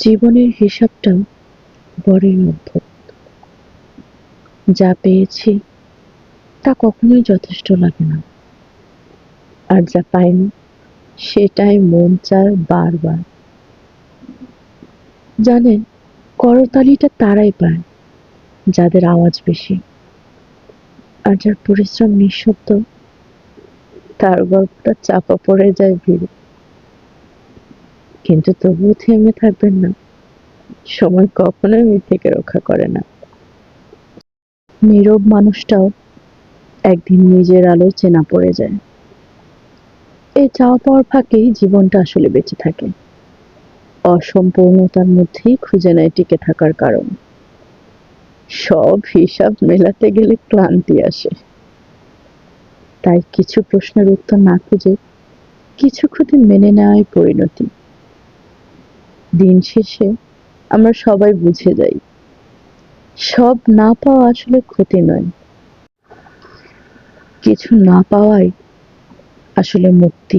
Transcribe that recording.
জীবনের হিসাবটা বড়ই অদ্ভুত। যা পেয়েছি তা কখনোই যথেষ্ট লাগে না, আর যা পাইনি সেটাই মন চায় বারবার। জানেন, করতালিটা তারাই পায় যাদের আওয়াজ বেশি, আর যার পরিশ্রম নিঃশব্দ তার গল্পটা চাপা পড়ে যায় ভিড়ে। কিন্তু তবুও থেমে থাকবেন না, সময় কখনোই মিথ্যেকে রক্ষা করে না। নীরব মানুষটাও একদিন নিজের আলোয় চেনা পড়ে যায়। এই চাওয়া পাওয়ার ফাঁকেই জীবনটা আসলে বেঁচে থাকে, অসম্পূর্ণতার মধ্যেই খুঁজে নেয় টিকে থাকার কারণ। সব হিসাব মেলাতে গেলে ক্লান্তি আসে, তাই কিছু প্রশ্নের উত্তর না খুঁজে কিছু ক্ষতি মেনে নেওয়াই পরিণতি। দিন শেষে আমরা সবাই বুঝে যাই, সব না পাওয়া আসলে ক্ষতি নয়, কিছু না পাওয়াই আসলে মুক্তি।